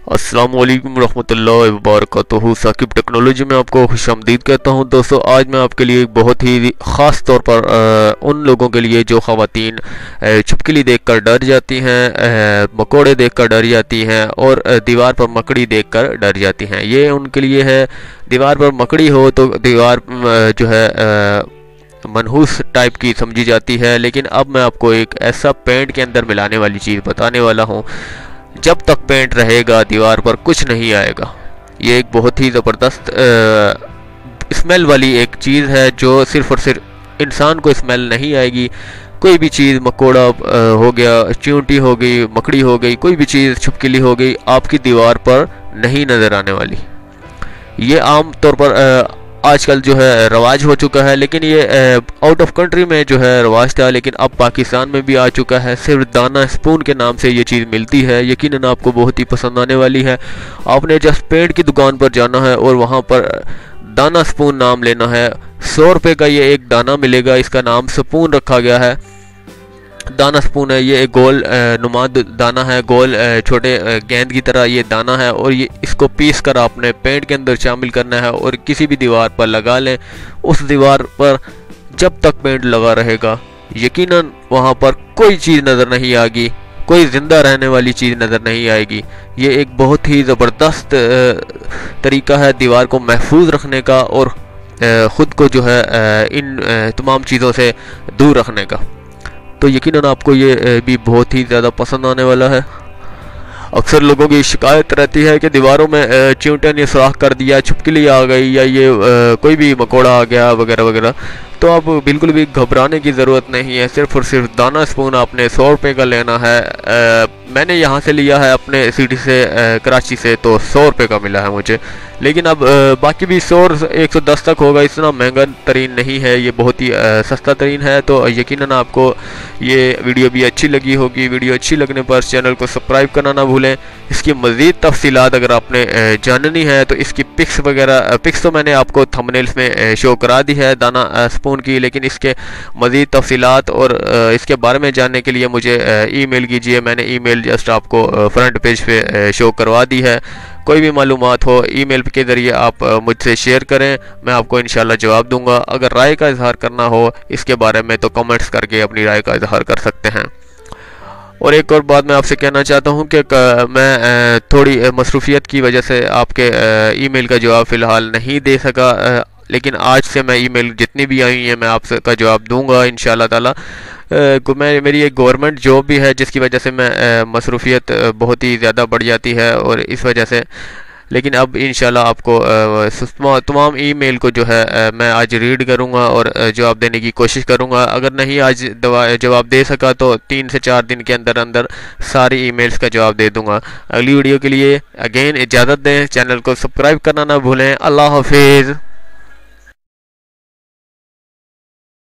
अस्सलाम वालेकुम रहमतुल्लाहि व बरकातुहू। साकिब टेक्नोलॉजी में आपको खुशामदीद कहता हूं। दोस्तों, आज मैं आपके लिए एक बहुत ही ख़ास तौर पर उन लोगों के लिए जो ख़वातीन छिपकली देखकर डर जाती हैं, मकोड़े देखकर डर जाती हैं और दीवार पर मकड़ी देखकर डर जाती हैं, ये उनके लिए है। दीवार पर मकड़ी हो तो दीवार जो है मनहूस टाइप की समझी जाती है, लेकिन अब मैं आपको एक ऐसा पेंट के अंदर मिलाने वाली चीज़ बताने वाला हूँ। जब तक पेंट रहेगा दीवार पर कुछ नहीं आएगा। ये एक बहुत ही ज़बरदस्त स्मेल वाली एक चीज़ है जो सिर्फ़ और सिर्फ इंसान को स्मेल नहीं आएगी। कोई भी चीज़, मकोड़ा हो गया, चींटी हो गई, मकड़ी हो गई, कोई भी चीज़, छिपकली हो गई, आपकी दीवार पर नहीं नज़र आने वाली। ये आम तौर पर आजकल जो है रवाज हो चुका है, लेकिन ये आउट ऑफ कंट्री में जो है रवाज था, लेकिन अब पाकिस्तान में भी आ चुका है। सिर्फ दाना स्पून के नाम से ये चीज़ मिलती है। यकीनन आपको बहुत ही पसंद आने वाली है। आपने जस्ट पेंट की दुकान पर जाना है और वहाँ पर दाना स्पून नाम लेना है। 100 रुपये का ये एक दाना मिलेगा, इसका नाम स्पून रखा गया है। दाना स्पून है, ये एक गोल नुमा दाना है, गोल छोटे गेंद की तरह ये दाना है, और ये इसको पीस कर आपने पेंट के अंदर शामिल करना है और किसी भी दीवार पर लगा लें। उस दीवार पर जब तक पेंट लगा रहेगा यकीनन वहाँ पर कोई चीज़ नज़र नहीं आएगी, कोई ज़िंदा रहने वाली चीज़ नज़र नहीं आएगी। ये एक बहुत ही ज़बरदस्त तरीका है दीवार को महफूज रखने का और ख़ुद को जो है इन तमाम चीज़ों से दूर रखने का। तो यकीनन आपको ये भी बहुत ही ज़्यादा पसंद आने वाला है। अक्सर लोगों की शिकायत रहती है कि दीवारों में चींटियों ने सुराख कर दिया, छिपकली आ गई, या ये कोई भी मकोड़ा आ गया वगैरह वगैरह। तो अब बिल्कुल भी घबराने की ज़रूरत नहीं है। सिर्फ और सिर्फ दाना स्पून आपने 100 रुपये का लेना है। मैंने यहाँ से लिया है अपने सिटी से, कराची से, तो 100 रुपये का मिला है मुझे। लेकिन अब बाकी भी 100 110 तक होगा। इतना महंगा तरीन नहीं है, ये बहुत ही सस्ता तरीन है। तो यकीनन आपको ये वीडियो भी अच्छी लगी होगी। वीडियो अच्छी लगने पर चैनल को सब्सक्राइब करना ना भूलें। इसकी मज़ीद तफसीलात अगर आपने जाननी है तो इसकी पिक्स वगैरह, पिक्स तो मैंने आपको थंबनेल्स में शो करा दी है दाना स्पून की, लेकिन इसके मज़ीद तफसीलात और इसके बारे में जानने के लिए मुझे ईमेल कीजिए। मैंने ईमेल जस्ट आपको फ्रंट पेज पे शो करवा दी है। कोई भी मालूमात हो ईमेल के ज़रिए आप मुझसे शेयर करें, मैं आपको इंशाल्लाह जवाब दूंगा। अगर राय का इजहार करना हो इसके बारे में तो कमेंट्स करके अपनी राय का इजहार कर सकते हैं। और एक और बात मैं आपसे कहना चाहता हूं कि मैं थोड़ी मसरूफियत की वजह से आपके ईमेल का जवाब फ़िलहाल नहीं दे सका, लेकिन आज से मैं ईमेल जितनी भी आई हैं मैं आपका जवाब दूंगा इंशाल्लाह ताला। मेरी एक गवर्नमेंट जॉब भी है जिसकी वजह से मैं मसरूफियत बहुत ही ज़्यादा बढ़ जाती है और इस वजह से। लेकिन अब इंशाल्लाह आपको तमाम ईमेल को जो है मैं आज रीड करूंगा और जवाब देने की कोशिश करूंगा। अगर नहीं आज जवाब दे सका तो 3 से 4 दिन के अंदर अंदर सारी ईमेल्स का जवाब दे दूंगा। अगली वीडियो के लिए अगेन इजाज़त दें। चैनल को सब्सक्राइब करना ना भूलें। अल्लाह हाफिज़।